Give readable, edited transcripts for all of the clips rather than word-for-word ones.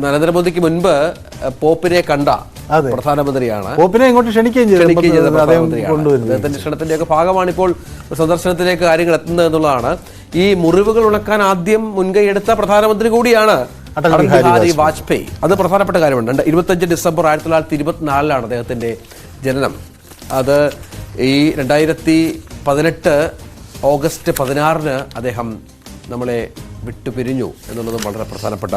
നരേന്ദ്രമോദിക്ക് മുൻപ് പോപ്പിനെ കണ്ട പ്രധാനമന്ത്രിയാണ്. പോപ്പിനെ ഇങ്ങോട്ട് ക്ഷണിക്കുകയും ചെയ്ത അദ്ദേഹത്തിന്റെ ക്ഷണത്തിന്റെ ഒക്കെ ഭാഗമാണ് ഇപ്പോൾ സന്ദർശനത്തിലേക്ക് കാര്യങ്ങൾ എത്തുന്നത് എന്നുള്ളതാണ്. ഈ മുറിവുകൾ ഉണക്കാൻ ആദ്യം മുൻകൈ എടുത്ത പ്രധാനമന്ത്രി കൂടിയാണ് അടൽ ബിഹാരി വാജ്പേയി. അത് പ്രധാനപ്പെട്ട കാര്യമുണ്ട്. 25 ഡിസംബർ 1924 അദ്ദേഹത്തിന്റെ ജനനം. അത് ഈ 2018 ഓഗസ്റ്റ് 16 അദ്ദേഹം നമ്മളെ വിട്ടുപിരിഞ്ഞു എന്നുള്ളതും വളരെ പ്രധാനപ്പെട്ട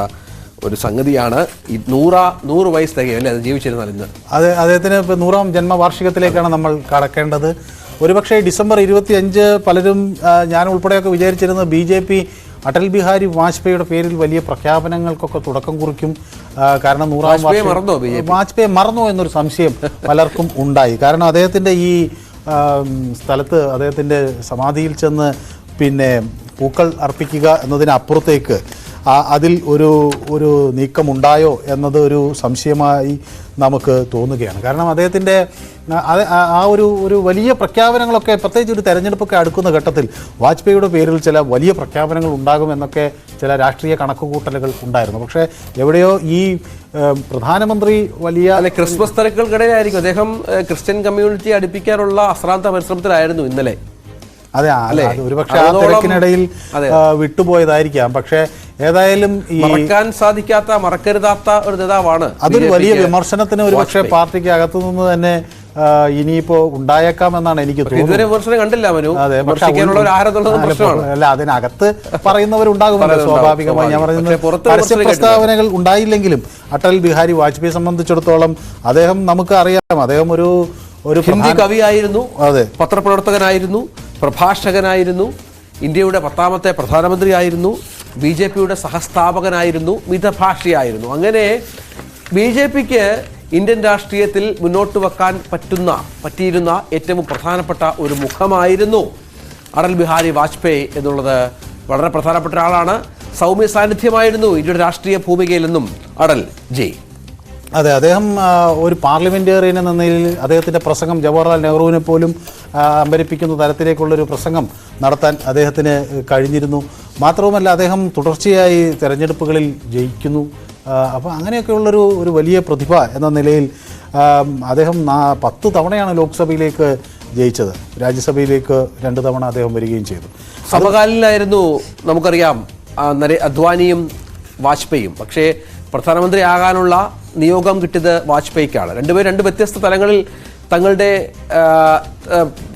ഒരു സംഗതിയാണ്. ഈ 100 വയസ്സ് തികയും അല്ലേ അത് ജീവിച്ചിരുന്നാൽ ഇന്ന്. അദ്ദേഹത്തിന് ഇപ്പോൾ 100ാം ജന്മവാർഷികത്തിലേക്കാണ് നമ്മൾ കടക്കേണ്ടത്. ഒരുപക്ഷെ ഡിസംബർ 25 പലരും ഞാൻ ഉൾപ്പെടെയൊക്കെ വിചാരിച്ചിരുന്നത് BJP അടൽ ബിഹാരി വാജ്പേയിയുടെ പേരിൽ വലിയ പ്രഖ്യാപനങ്ങൾക്കൊക്കെ തുടക്കം കുറിക്കും. കാരണം 100ാം വാജ്പേയി മറന്നോ എന്നൊരു സംശയം പലർക്കും ഉണ്ടായി. കാരണം അദ്ദേഹത്തിൻ്റെ ഈ സ്ഥലത്ത് അദ്ദേഹത്തിൻ്റെ സമാധിയിൽ ചെന്ന് പിന്നെ പൂക്കൾ അർപ്പിക്കുക എന്നതിനപ്പുറത്തേക്ക് അതിൽ ഒരു നീക്കമുണ്ടായോ എന്നത് ഒരു സംശയമായി നമുക്ക് തോന്നുകയാണ്. കാരണം അദ്ദേഹത്തിൻ്റെ ആ ഒരു വലിയ പ്രഖ്യാപനങ്ങളൊക്കെ പ്രത്യേകിച്ച് ഒരു തെരഞ്ഞെടുപ്പൊക്കെ അടുക്കുന്ന ഘട്ടത്തിൽ വാജ്പേയിയുടെ പേരിൽ ചില വലിയ പ്രഖ്യാപനങ്ങൾ ഉണ്ടാകുമെന്നൊക്കെ ചില രാഷ്ട്രീയ കണക്കുകൂട്ടലുകൾ ഉണ്ടായിരുന്നു. പക്ഷേ എവിടെയോ ഈ പ്രധാനമന്ത്രി വലിയ ക്രിസ്മസ് തിരക്കുകൾക്കിടയിലായിരിക്കും അദ്ദേഹം ക്രിസ്ത്യൻ കമ്മ്യൂണിറ്റി അടുപ്പിക്കാനുള്ള അശ്രാന്ത പരിശ്രമത്തിലായിരുന്നു ഇന്നലെ. അതെ, ഒരുപക്ഷെ ആ തിരക്കിനിടയിൽ വിട്ടുപോയതായിരിക്കാം. പക്ഷേ ഏതായാലും മറക്കാൻ സാധിക്കാത്ത മറക്കരുതാത്ത ഒരു നേതാവാണ്. അതൊരു വലിയ വിമർശനത്തിന് ഒരുപക്ഷെ പാർട്ടിക്ക് അകത്തു നിന്ന് തന്നെ ഇനിയിപ്പോ ഉണ്ടായേക്കാമെന്നാണ് എനിക്ക് തോന്നുന്നത്. കണ്ടില്ല അല്ല, അതിനകത്ത് പറയുന്നവരുണ്ടാകുമല്ലോ സ്വാഭാവികമായി. ഞാൻ പറയുന്നത് പരസ്യ പ്രസ്താവനകൾ ഉണ്ടായില്ലെങ്കിലും അടൽ ബിഹാരി വാജ്പേയിയെ സംബന്ധിച്ചിടത്തോളം അദ്ദേഹം നമുക്ക് അറിയാം, അദ്ദേഹം ഒരു ഹിന്ദി കവിയായിരുന്നു, പത്രപ്രവർത്തകനായിരുന്നു, പ്രഭാഷകനായിരുന്നു, ഇന്ത്യയുടെ 10ാമത്തെ പ്രധാനമന്ത്രിയായിരുന്നു, BJPയുടെ സഹസ്ഥാപകനായിരുന്നു, മിതഭാഷിയായിരുന്നു. അങ്ങനെ BJPക്ക് ഇന്ത്യൻ രാഷ്ട്രീയത്തിൽ മുന്നോട്ട് വെക്കാൻ പറ്റിയിരുന്ന ഏറ്റവും പ്രധാനപ്പെട്ട ഒരു മുഖമായിരുന്നു അടൽ ബിഹാരി വാജ്പേയി എന്നുള്ളത് വളരെ പ്രധാനപ്പെട്ട ഒരാളാണ്. സൗമ്യ സാന്നിധ്യമായിരുന്നു ഇന്ത്യയുടെ രാഷ്ട്രീയ ഭൂമികയിൽ നിന്നും അടൽ ജി. അതെ, അദ്ദേഹം ഒരു പാർലമെൻറ്റേറിയൻ എന്ന നിലയിൽ അദ്ദേഹത്തിൻ്റെ പ്രസംഗം ജവഹർലാൽ നെഹ്റുവിനെ പോലും അമ്പരിപ്പിക്കുന്ന തരത്തിലേക്കുള്ളൊരു പ്രസംഗം നടത്താൻ അദ്ദേഹത്തിന് കഴിഞ്ഞിരുന്നു. മാത്രവുമല്ല അദ്ദേഹം തുടർച്ചയായി തെരഞ്ഞെടുപ്പുകളിൽ ജയിക്കുന്നു. അപ്പോൾ അങ്ങനെയൊക്കെയുള്ളൊരു വലിയ പ്രതിഭ എന്ന നിലയിൽ അദ്ദേഹം 10 തവണയാണ് ലോക്സഭയിലേക്ക് ജയിച്ചത്. രാജ്യസഭയിലേക്ക് 2 തവണ അദ്ദേഹം വരികയും ചെയ്തു. സമകാലീനായിരുന്നു നമുക്കറിയാം അദ്വാനിയും വാജ്പേയിയും. പക്ഷേ പ്രധാനമന്ത്രിയാകാനുള്ള നിയോഗം കിട്ടിയത് വാജ്പേയിക്കാണ്. രണ്ടുപേരും 2 വ്യത്യസ്ത തലങ്ങളിൽ തങ്ങളുടെ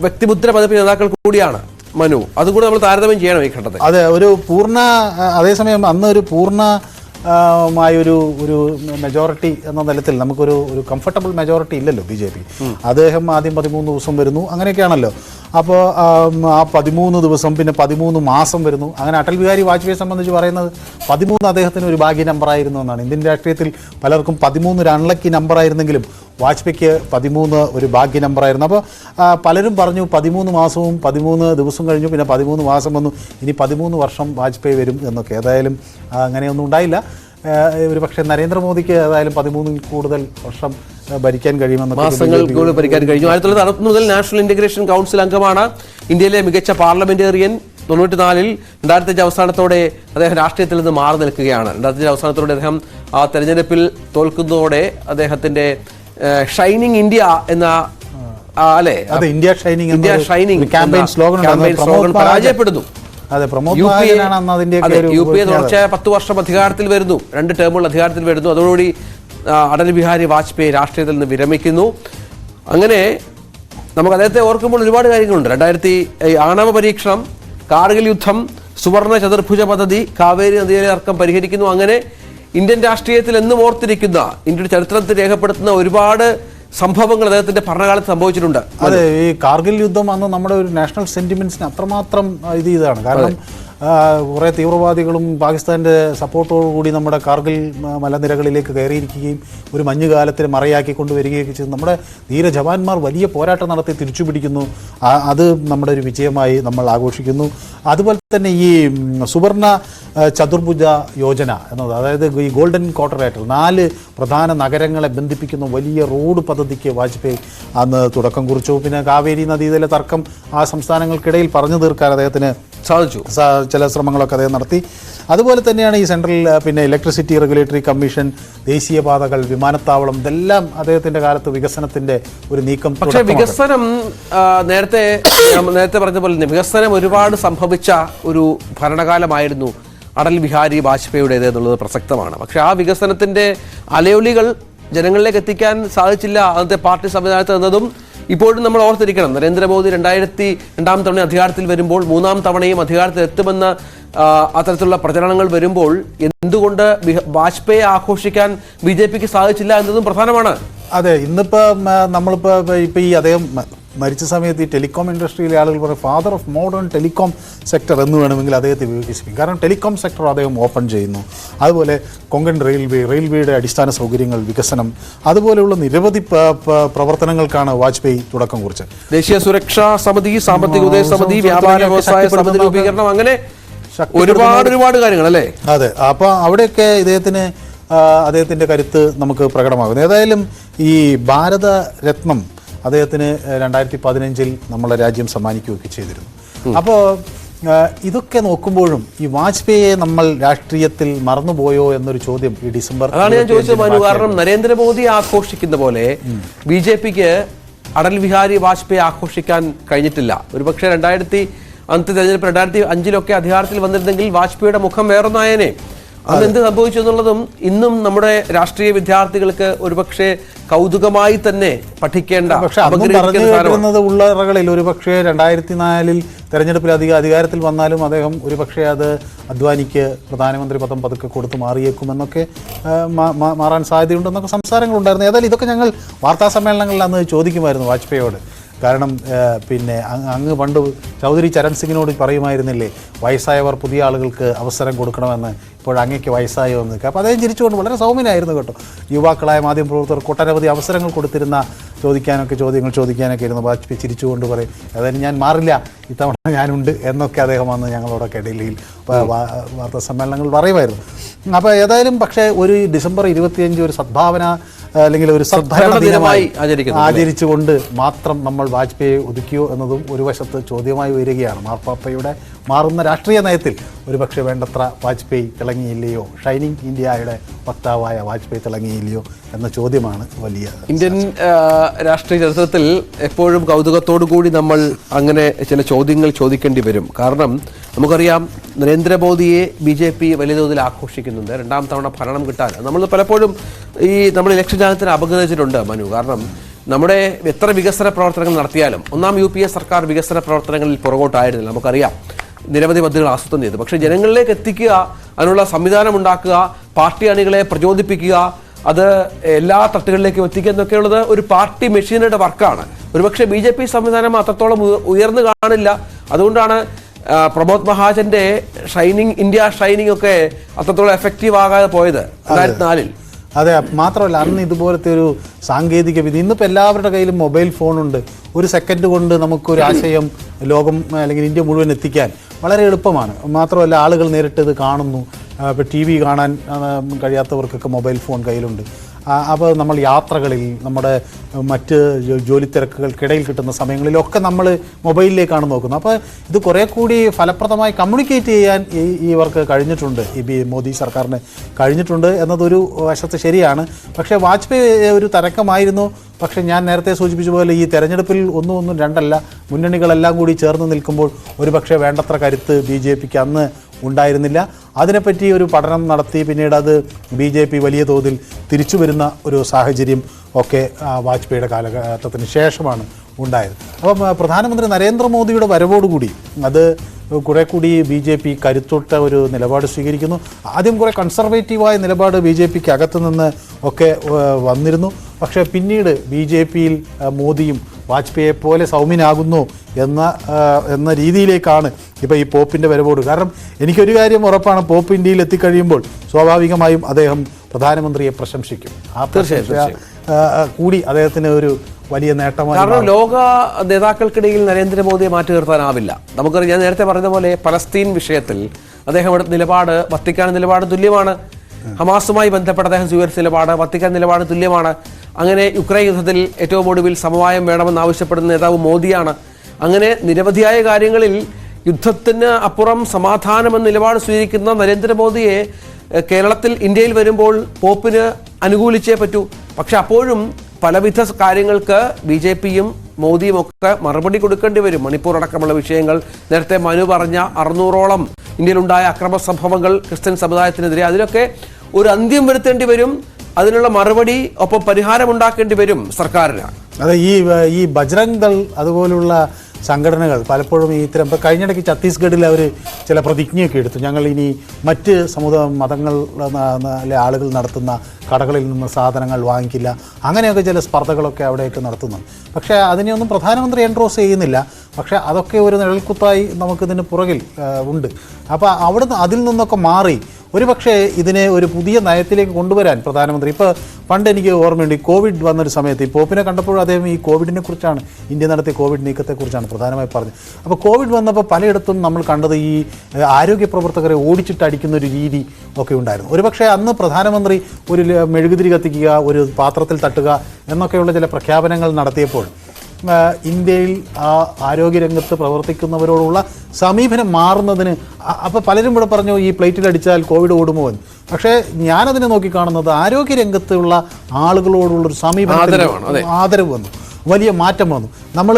വ്യക്തിമുദ്ര പതിപ്പിച്ച നേതാക്കൾ കൂടിയാണ് മനു. അതുകൂടി നമ്മൾ താരതമ്യം ചെയ്യണം ഈ ഘട്ടത്തിൽ. അതെ, അതേസമയം അന്ന് ഒരു പൂർണ്ണമായൊരു മെജോറിറ്റി എന്ന തലത്തിൽ നമുക്കൊരു കംഫർട്ടബിൾ മെജോറിറ്റി ഇല്ലല്ലോ BJP. അദ്ദേഹം ആദ്യം 13 ദിവസം വരുന്നു, അങ്ങനെയൊക്കെയാണല്ലോ. അപ്പോൾ ആ 13 ദിവസം പിന്നെ 13 മാസം വരുന്നു. അങ്ങനെ അടൽ ബിഹാരി വാജ്പേയിയെ സംബന്ധിച്ച് പറയുന്നത് 13 അദ്ദേഹത്തിന് ഒരു ഭാഗ്യ നമ്പറായിരുന്നു എന്നാണ്. ഇന്ത്യൻ രാഷ്ട്രീയത്തിൽ പലർക്കും 13 ഒരു അൺലക്കി നമ്പറായിരുന്നെങ്കിലും വാജ്പേയിക്ക് 13 ഒരു ഭാഗ്യ നമ്പറായിരുന്നു. അപ്പോൾ പലരും പറഞ്ഞു 13 മാസവും 13 ദിവസം കഴിഞ്ഞു, പിന്നെ 13 മാസം വന്നു, ഇനി 13 വർഷം വാജ്പേയി വരും എന്നൊക്കെ. ഏതായാലും അങ്ങനെയൊന്നും ഉണ്ടായില്ല. ഒരു പക്ഷേ നരേന്ദ്രമോദിക്ക് ഏതായാലും 13 കൂടുതൽ വർഷം ഭരിക്കാൻ കഴിയുമെന്നൊക്കെ ഭരിക്കാൻ കഴിഞ്ഞു. 1960 മുതൽ നാഷണൽ ഇന്റഗ്രേഷൻ കൗൺസിൽ അംഗമാണ്. ഇന്ത്യയിലെ മികച്ച പാർലമെന്റേറിയൻ. 94-ൽ 2005 അവസാനത്തോടെ അദ്ദേഹം രാഷ്ട്രീയത്തിൽ നിന്ന് മാറി നിൽക്കുകയാണ്. 2005 അവസാനത്തോടെ അദ്ദേഹം ആ തെരഞ്ഞെടുപ്പിൽ തോൽക്കുന്നതോടെ അദ്ദേഹത്തിന്റെ ഷൈനിങ് ഇന്ത്യ എന്ന ഇന്ത്യ ഷൈനിങ് സ്ലോഗൻ പരാജയപ്പെടുന്നു. UPA തുടർച്ചയായ 10 വർഷം അധികാരത്തിൽ വരുന്നു, 2 ടേമുകൾ അധികാരത്തിൽ വരുന്നു. അതോടുകൂടി അടൽ ബിഹാരി വാജ്പേയി രാഷ്ട്രീയത്തിൽ നിന്ന് വിരമിക്കുന്നു. അങ്ങനെ നമുക്ക് അദ്ദേഹത്തെ ഓർക്കുമ്പോൾ ഒരുപാട് കാര്യങ്ങളുണ്ട്. 2000 ആണവ പരീക്ഷണം, കാർഗിൽ യുദ്ധം, സുവർണ ചതുർഭുജ പദ്ധതി, കാവേരി നദിയിലെ തർക്കം പരിഹരിക്കുന്നു. അങ്ങനെ ഇന്ത്യൻ രാഷ്ട്രീയത്തിൽ എന്നും ഓർത്തിരിക്കുന്ന, ഇന്ത്യയുടെ ചരിത്രത്തിൽ രേഖപ്പെടുത്തുന്ന ഒരുപാട് സംഭവങ്ങൾ അദ്ദേഹത്തിന്റെ ഭരണകാലത്ത് സംഭവിച്ചിട്ടുണ്ട്. അതെ, ഈ കാർഗിൽ യുദ്ധം അന്ന് നമ്മുടെ ഒരു നാഷണൽ സെന്റിമെന്റ്സിന് അത്രമാത്രം ഇതാണ്. കാരണം കുറേ തീവ്രവാദികളും പാകിസ്ഥാൻ്റെ സപ്പോർട്ടോടുകൂടി നമ്മുടെ കാർഗിൽ മലനിരകളിലേക്ക് കയറിയിരിക്കുകയും ഒരു മഞ്ഞുകാലത്തിന് മറയാക്കിക്കൊണ്ട് വരികയൊക്കെ ചെയ്തു. നമ്മുടെ ധീര ജവാന്മാർ വലിയ പോരാട്ടം നടത്തി തിരിച്ചു പിടിക്കുന്നു. അത് നമ്മുടെ ഒരു വിജയമായി നമ്മൾ ആഘോഷിക്കുന്നു. അതുപോലെ തന്നെ ഈ സുവർണ ചതുർഭുജ യോജന എന്നത്, അതായത് ഈ ഗോൾഡൻ ക്വാഡ്രിലേറ്ററൽ 4 പ്രധാന നഗരങ്ങളെ ബന്ധിപ്പിക്കുന്ന വലിയ റോഡ് പദ്ധതിക്ക് വാജ്പേയി അന്ന് തുടക്കം കുറിച്ചു. പിന്നെ കാവേരി നദീതല തർക്കം ആ സംസ്ഥാനങ്ങൾക്കിടയിൽ പറഞ്ഞു തീർക്കാൻ അദ്ദേഹത്തിന് സാധിച്ചു. ചില ശ്രമങ്ങളൊക്കെ അദ്ദേഹം നടത്തി. അതുപോലെ തന്നെയാണ് ഈ സെൻട്രൽ ഇലക്ട്രിസിറ്റി റെഗുലേറ്ററി കമ്മീഷൻ, ദേശീയപാതകൾ, വിമാനത്താവളം, ഇതെല്ലാം അദ്ദേഹത്തിന്റെ കാലത്ത് വികസനത്തിന്റെ ഒരു നീക്കം. പക്ഷേ വികസനം നേരത്തെ പറഞ്ഞ പോലെ വികസനം ഒരുപാട് സംഭവിച്ച ഒരു ഭരണകാലമായിരുന്നു അടൽ ബിഹാരി വാജ്പേയിയുടേത് എന്നുള്ളത് പ്രസക്തമാണ്. പക്ഷെ ആ വികസനത്തിന്റെ അലയൊലികൾ ജനങ്ങളിലേക്ക് എത്തിക്കാൻ സാധിച്ചില്ല അന്നത്തെ പാർട്ടി സംവിധാനത്തിൽ എന്നതും ഇപ്പോഴും നമ്മൾ ഓർത്തിരിക്കണം. നരേന്ദ്രമോദി 2002 തവണ അധികാരത്തിൽ വരുമ്പോൾ 3ാം തവണയും അധികാരത്തിൽ എത്തുമെന്ന അത്തരത്തിലുള്ള പ്രചരണങ്ങൾ വരുമ്പോൾ എന്തുകൊണ്ട് വാജ്പേയി ആഘോഷിക്കാൻ BJPക്ക് സാധിച്ചില്ല എന്നതും പ്രധാനമാണ്. അതെ, നമ്മളിപ്പോ ഈ അദ്ദേഹം മരിച്ച സമയത്ത് ഈ ടെലികോം ഇൻഡസ്ട്രിയിലെ ആളുകൾ പറയും father of modern telecom sector എന്ന് വേണമെങ്കിൽ അദ്ദേഹത്തെ വിശേഷിപ്പിക്കും. കാരണം ടെലികോം സെക്ടർ അദ്ദേഹം ഓപ്പൺ ചെയ്യുന്നു. അതുപോലെ കൊങ്കൺ റെയിൽവേയുടെ അടിസ്ഥാന സൗകര്യങ്ങൾ, വികസനം, അതുപോലെയുള്ള നിരവധി പ്രവർത്തനങ്ങൾക്കാണ് വാജ്പേയി തുടക്കം കുറിച്ചത്. ദേശീയ സുരക്ഷാ സമിതി, സാമ്പത്തിക ഉദയ സമിതി, വ്യാപാര വ്യവസായ സമിതി രൂപീകരണം, അങ്ങനെ ഒരുപാട് കാര്യങ്ങൾ അല്ലേ. അതെ, അപ്പോൾ അവിടെയൊക്കെ അദ്ദേഹത്തിന്റെ കരുത്ത് നമുക്ക് പ്രകടമാകുന്നു. ഏതായാലും ഈ ഭാരത രത്നം അദ്ദേഹത്തിന് 2015 നമ്മളെ രാജ്യം സമ്മാനിക്കുകയൊക്കെ ചെയ്തിരുന്നു. അപ്പോൾ ഇതൊക്കെ നോക്കുമ്പോഴും ഈ വാജ്പേയിയെ നമ്മൾ രാഷ്ട്രീയത്തിൽ മറന്നുപോയോ എന്നൊരു ചോദ്യം ഈ ഡിസംബർ. അതാണ് ഞാൻ ചോദിച്ചത് മനു. കാരണം നരേന്ദ്രമോദി ആഘോഷിക്കുന്ന പോലെ BJPക്ക് അടൽ ബിഹാരി വാജ്പേയി ആഘോഷിക്കാൻ കഴിഞ്ഞിട്ടില്ല. ഒരുപക്ഷെ അന്നത്തെ തെരഞ്ഞെടുപ്പ് 2005 അധികാരത്തിൽ വന്നിരുന്നെങ്കിൽ വാജ്പേയിയുടെ മുഖം വേറൊന്നായേനെ. അന്ന് എന്ത് സംഭവിച്ചു എന്നുള്ളതും ഇന്നും നമ്മുടെ രാഷ്ട്രീയ വിദ്യാർത്ഥികൾക്ക് ഒരുപക്ഷെ കൗതുകമായി തന്നെ പഠിക്കേണ്ട. പക്ഷെ ഉള്ളറകളിൽ ഒരുപക്ഷെ 2004 തെരഞ്ഞെടുപ്പിൽ അധികാരത്തിൽ വന്നാലും അദ്ദേഹം ഒരുപക്ഷെ അത് അദ്വാനിക്ക് പ്രധാനമന്ത്രി പദം പതുക്കെ കൊടുത്ത് മാറിയേക്കുമെന്നൊക്കെ മാറാൻ സാധ്യതയുണ്ടെന്നൊക്കെ സംസാരങ്ങളുണ്ടായിരുന്നു. ഏതായാലും ഇതൊക്കെ ഞങ്ങൾ വാർത്താ സമ്മേളനങ്ങളിൽ അന്ന് ചോദിക്കുമായിരുന്നു വാജ്പേയിയോട്. കാരണം അങ്ങ് പണ്ട് ചൗധരി ചരൺ സിംഗിനോട് പറയുമായിരുന്നില്ലേ വയസ്സായവർ പുതിയ ആളുകൾക്ക് അവസരം കൊടുക്കണമെന്ന്, ഇപ്പോൾ അങ്ങേക്ക് വയസ്സായോ എന്ന്. അപ്പോൾ അദ്ദേഹം ചിരിച്ചുകൊണ്ട് വളരെ സൗമ്യനായിരുന്നു കേട്ടോ. യുവാക്കളായ മാധ്യമപ്രവർത്തകർക്ക് ഒട്ടനവധി അവസരങ്ങൾ കൊടുത്തിരുന്ന ചോദ്യങ്ങൾ ചോദിക്കാനൊക്കെ ഇരുന്നു. വാജ്പേയി ചിരിച്ചുകൊണ്ട് പറയും അതായത് ഞാൻ മാറില്ല, ഇത്തവണ ഞാനുണ്ട് എന്നൊക്കെ അദ്ദേഹം വന്ന് ഞങ്ങളോടൊക്കെ ഡൽഹിയിൽ വാർത്താ സമ്മേളനങ്ങൾ പറയുമായിരുന്നു. അപ്പോൾ ഏതായാലും പക്ഷേ ഒരു ഡിസംബർ 25 ഒരു സദ്ഭാവന അല്ലെങ്കിൽ ഒരു സദ്ഭരണ ദിനമായി ആചരിച്ചുകൊണ്ട് മാത്രം നമ്മൾ വാജ്പേയി ഒതുക്കിയോ എന്നതും ഒരു വശത്ത് ചോദ്യമായി വരികയാണ്. മാർപ്പാപ്പയുടെ മാറുന്ന രാഷ്ട്രീയ നയത്തിൽ ഒരുപക്ഷെ വേണ്ടത്ര വാജ്പേയി തിളങ്ങിയില്ലയോ, ഷൈനിങ് ഇന്ത്യയുടെ വക്താവായ വാജ്പേയി തിളങ്ങിയില്ലയോ എന്ന ചോദ്യമാണ് വലിയ. ഇന്ത്യൻ രാഷ്ട്രീയ ചരിത്രത്തിൽ എപ്പോഴും കൗതുകത്തോടു കൂടി നമ്മൾ അങ്ങനെ ചില ചോദ്യങ്ങൾ ചോദിക്കേണ്ടി വരും. കാരണം നമുക്കറിയാം നരേന്ദ്രമോദിയെ BJP വലിയ തോതിൽ ആഘോഷിക്കുന്നുണ്ട്. 2ാം തവണ ഭരണം കിട്ടാൻ നമ്മൾ പലപ്പോഴും നമ്മൾ ഇലക്ഷൻ ജാലത്തിന് അപഗ്രഥിച്ചിട്ടുണ്ട് മനു. കാരണം നമ്മുടെ എത്ര വികസന പ്രവർത്തനങ്ങൾ നടത്തിയാലും 1ാം UPA സർക്കാർ വികസന പ്രവർത്തനങ്ങളിൽ പുറകോട്ടായിരുന്നില്ല. നമുക്കറിയാം നിരവധി പദ്ധതികൾ ആസൂത്രണം ചെയ്തു. പക്ഷേ ജനങ്ങളിലേക്ക് എത്തിക്കുക, അതിനുള്ള സംവിധാനം ഉണ്ടാക്കുക, പാർട്ടി അണികളെ പ്രചോദിപ്പിക്കുക, അത് എല്ലാ തട്ടുകളിലേക്കും എത്തിക്കുക എന്നൊക്കെയുള്ളത് ഒരു പാർട്ടി മെഷീനറിയുടെ വർക്കാണ്. ഒരുപക്ഷെ BJP സംവിധാനം അത്രത്തോളം ഉയർന്നു കാണില്ല. അതുകൊണ്ടാണ് പ്രമോദ് മഹാജന്റെ ഇന്ത്യ ഷൈനിങ് ഒക്കെ അത്രത്തോളം എഫക്റ്റീവ് ആകാതെ പോയത് 2004. അതെ, മാത്രമല്ല അന്ന് ഇതുപോലത്തെ ഒരു സാങ്കേതിക വിദ്യ, ഇന്നിപ്പോൾ എല്ലാവരുടെ കയ്യിലും മൊബൈൽ ഫോണുണ്ട്. ഒരു സെക്കൻഡ് കൊണ്ട് നമുക്കൊരു ആശയം ലോകം അല്ലെങ്കിൽ ഇന്ത്യ മുഴുവൻ എത്തിക്കാൻ വളരെ എളുപ്പമാണ്. മാത്രമല്ല ആളുകൾ നേരിട്ട് ഇത് കാണുന്നു. ഇപ്പോൾ TV കാണാൻ കഴിയാത്തവർക്കൊക്കെ മൊബൈൽ ഫോൺ കയ്യിലുണ്ട്. അപ്പോൾ നമ്മൾ യാത്രകളിൽ, നമ്മുടെ മറ്റ് ജോലി തിരക്കുകൾക്കിടയിൽ കിട്ടുന്ന സമയങ്ങളിലൊക്കെ നമ്മൾ മൊബൈലിലേക്കാണ് നോക്കുന്നത്. അപ്പോൾ ഇത് കുറേ കൂടി ഫലപ്രദമായി കമ്മ്യൂണിക്കേറ്റ് ചെയ്യാൻ ഇവർക്ക് കഴിഞ്ഞിട്ടുണ്ട്, ഈ മോദി സർക്കാരിന് കഴിഞ്ഞിട്ടുണ്ട് എന്നതൊരു വശത്ത് ശരിയാണ്. പക്ഷേ വാജ്പേയി ഒരു തരക്കമായിരുന്നു. പക്ഷേ ഞാൻ നേരത്തെ സൂചിപ്പിച്ച പോലെ ഈ തെരഞ്ഞെടുപ്പിൽ ഒന്നും രണ്ടല്ല, മുന്നണികളെല്ലാം കൂടി ചേർന്ന് നിൽക്കുമ്പോൾ ഒരുപക്ഷെ വേണ്ടത്ര കരുത്ത് BJPക്ക് അന്ന് ഉണ്ടായിരുന്നില്ല. അതിനെപ്പറ്റി ഒരു പഠനം നടത്തി പിന്നീട് അത് BJP വലിയ തോതിൽ തിരിച്ചു വരുന്ന ഒരു സാഹചര്യം ഒക്കെ വാജ്പേയിയുടെ കാലഘട്ടത്തിന് ശേഷമാണ് ഉണ്ടായത്. അപ്പം പ്രധാനമന്ത്രി നരേന്ദ്രമോദിയുടെ വരവോടുകൂടി അത് കുറെ കൂടി BJP കരുത്തൊട്ട ഒരു നിലപാട് സ്വീകരിക്കുന്നു. ആദ്യം കുറെ കൺസർവേറ്റീവായ നിലപാട് BJPക്ക് അകത്തു നിന്ന് ഒക്കെ വന്നിരുന്നു. പിന്നീട് BJPയിൽ മോദിയും വാജ്പേയിയെ പോലെ സൗമ്യനാകുന്നു എന്ന രീതിയിലേക്കാണ് ഇപ്പോൾ ഈ പോപ്പിൻ്റെ വരവോട്. കാരണം എനിക്കൊരു കാര്യം ഉറപ്പാണ്, പോപ്പ് ഇന്ത്യയിൽ എത്തിക്കഴിയുമ്പോൾ സ്വാഭാവികമായും അദ്ദേഹം പ്രധാനമന്ത്രിയെ പ്രശംസിക്കും. ആ തീർച്ചയായും കൂടി അദ്ദേഹത്തിന് ഒരു വലിയ നേട്ടമാണ്. കാരണം ലോക നേതാക്കൾക്കിടയിൽ നരേന്ദ്രമോദിയെ മാറ്റി നിർത്താനാവില്ല. നമുക്കറിയാം, ഞാൻ നേരത്തെ പറഞ്ഞ പോലെ പലസ്തീൻ വിഷയത്തിൽ അദ്ദേഹം എടുത്ത നിലപാട് വത്തിക്കാൻ നിലപാട് തുല്യമാണ്. ഹമാസുമായി ബന്ധപ്പെട്ട അദ്ദേഹം സ്വീകരിച്ച നിലപാട് വത്തിക്കാൻ നിലപാട് തുല്യമാണ്. അങ്ങനെ യുക്രൈൻ യുദ്ധത്തിൽ ഏറ്റവും ഒടുവിൽ സമവായം വേണമെന്ന് ആവശ്യപ്പെടുന്ന നേതാവ് മോദിയാണ്. അങ്ങനെ നിരവധിയായ കാര്യങ്ങളിൽ യുദ്ധത്തിന് അപ്പുറം സമാധാനമെന്ന നിലപാട് സ്വീകരിക്കുന്ന നരേന്ദ്രമോദിയെ കേരളത്തിൽ ഇന്ത്യയിൽ വരുമ്പോൾ പോപ്പിന് അനുകൂലിച്ചേ പറ്റൂ. പക്ഷെ അപ്പോഴും പലവിധ കാര്യങ്ങൾക്ക് BJPയും മോദിയും ഒക്കെ മറുപടി കൊടുക്കേണ്ടി വരും. മണിപ്പൂർ അടക്കമുള്ള വിഷയങ്ങൾ, നേരത്തെ മനു പറഞ്ഞ 600ഓളം ഇന്ത്യയിലുണ്ടായ അക്രമ സംഭവങ്ങൾ ക്രിസ്ത്യൻ സമുദായത്തിനെതിരെ, അതിലൊക്കെ ഒരു അന്ത്യം വരുത്തേണ്ടി വരും. അതിനുള്ള മറുപടി ഒപ്പം പരിഹാരമുണ്ടാക്കേണ്ടി വരും സർക്കാരിന്. അതെ, ഈ ബജ്രംഗ് ദൾ അതുപോലുള്ള സംഘടനകൾ പലപ്പോഴും ഇത്തരം ഇപ്പോൾ കഴിഞ്ഞിടയ്ക്ക് ഛത്തീസ്ഗഡിൽ അവർ ചില പ്രതിജ്ഞയൊക്കെ എടുത്തു. ഞങ്ങൾ ഇനി മറ്റ് മതങ്ങളിലെ ആളുകൾ നടത്തുന്ന കടകളിൽ നിന്ന് സാധനങ്ങൾ വാങ്ങിക്കില്ല, അങ്ങനെയൊക്കെ ചില സ്പർദ്ധകളൊക്കെ അവിടെയൊക്കെ നടത്തുന്നു. പക്ഷേ അതിനെയൊന്നും പ്രധാനമന്ത്രി എൻഡോസ് ചെയ്യുന്നില്ല. പക്ഷേ അതൊക്കെ ഒരു നിഴൽക്കുത്തായി നമുക്കിതിന് പുറകിൽ ഉണ്ട്. അപ്പോൾ അവിടുന്ന് അതിൽ നിന്നൊക്കെ മാറി ഒരുപക്ഷെ ഇതിനെ ഒരു പുതിയ നയത്തിലേക്ക് കൊണ്ടുവരാൻ പ്രധാനമന്ത്രി, ഇപ്പോൾ പണ്ട് എനിക്ക് ഓർമ്മയുണ്ട്, ഈ കോവിഡ് വന്നൊരു സമയത്ത് ഈ പോപ്പിനെ കണ്ടപ്പോഴും അദ്ദേഹം ഈ കോവിഡിനെ കുറിച്ചാണ്, ഇന്ത്യ നടത്തിയ കോവിഡ് നീക്കത്തെക്കുറിച്ചാണ് പ്രധാനമായി പറഞ്ഞത്. അപ്പോൾ കോവിഡ് വന്നപ്പോൾ പലയിടത്തും നമ്മൾ കണ്ടത് ഈ ആരോഗ്യ പ്രവർത്തകരെ ഓടിച്ചിട്ട് അടിക്കുന്ന ഒരു രീതി ഒക്കെ ഉണ്ടായിരുന്നു. ഒരുപക്ഷെ അന്ന് പ്രധാനമന്ത്രി ഒരു മെഴുകുതിരി കത്തിക്കുക, ഒരു പാത്രത്തിൽ തട്ടുക എന്നൊക്കെയുള്ള ചില പ്രഖ്യാപനങ്ങൾ നടത്തിയപ്പോൾ ഇന്ത്യയിൽ ആ ആരോഗ്യരംഗത്ത് പ്രവർത്തിക്കുന്നവരോടുള്ള സമീപനം മാറുന്നതിന്, അപ്പോൾ പലരും ഇവിടെ പറഞ്ഞു ഈ പ്ലേറ്റിലടിച്ചാൽ കോവിഡ് ഓടുമോ എന്ന്. പക്ഷേ ഞാനതിനെ നോക്കിക്കാണുന്നത് ആരോഗ്യരംഗത്തുള്ള ആളുകളോടുള്ളൊരു സമീപനം, ആദരവ് വന്നു, വലിയ മാറ്റം വന്നു. നമ്മൾ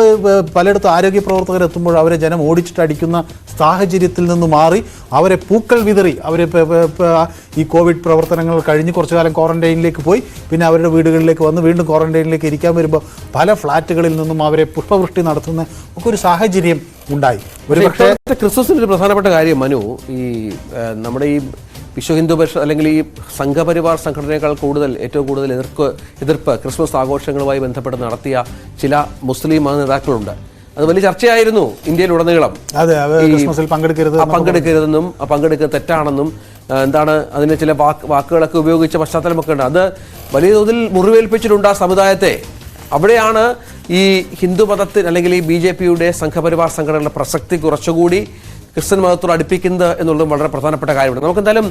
പലയിടത്തും ആരോഗ്യ പ്രവർത്തകർ എത്തുമ്പോൾ അവരെ ജനം ഓടിച്ചിട്ട് അടിക്കുന്ന സാഹചര്യത്തിൽ നിന്ന് മാറി അവരെ പൂക്കൾ വിതറി, അവരെ ഈ കോവിഡ് പ്രവർത്തനങ്ങൾ കഴിഞ്ഞ് കുറച്ചു കാലം ക്വാറന്റൈനിലേക്ക് പോയി, പിന്നെ അവരുടെ വീടുകളിലേക്ക് വന്ന് വീണ്ടും ക്വാറന്റൈനിലേക്ക് ഇരിക്കാൻ വരുമ്പോൾ പല ഫ്ലാറ്റുകളിൽ നിന്നും അവരെ പുഷ്പവൃഷ്ടി നടത്തുന്ന ഒക്കെ ഒരു സാഹചര്യം ഉണ്ടായി. ഒരുപക്ഷെ ക്രിസ്മസിൻ്റെ ഒരു പ്രധാനപ്പെട്ട കാര്യം മനു, ഈ നമ്മുടെ ഈ വിശ്വ ഹിന്ദു പരിഷത്ത് അല്ലെങ്കിൽ ഈ സംഘപരിവാർ സംഘടനയേക്കാൾ ഏറ്റവും കൂടുതൽ എതിർപ്പ് ക്രിസ്മസ് ആഘോഷങ്ങളുമായി ബന്ധപ്പെട്ട് നടത്തിയ ചില മുസ്ലിം മത നേതാക്കളുണ്ട്. അത് വലിയ ചർച്ചയായിരുന്നു ഇന്ത്യയിലുടനീളം. പങ്കെടുക്കരുതെന്നും പങ്കെടുക്കുക തെറ്റാണെന്നും എന്താണ് അതിന് ചില വാക്കുകളൊക്കെ ഉപയോഗിച്ച പശ്ചാത്തലമൊക്കെ ഉണ്ട്. അത് വലിയ തോതിൽ മുറിവേൽപ്പിച്ചിട്ടുണ്ട് ആ സമുദായത്തെ. അവിടെയാണ് ഈ ഹിന്ദു മതത്തിൽ അല്ലെങ്കിൽ ഈ BJPയുടെ സംഘപരിവാർ സംഘടനകളുടെ പ്രസക്തി കുറച്ചുകൂടി ക്രിസ്ത്യൻ മതത്തോട് അടുപ്പിക്കുന്നത് എന്നുള്ളതും വളരെ പ്രധാനപ്പെട്ട കാര്യമാണ്. നമുക്കെന്തായാലും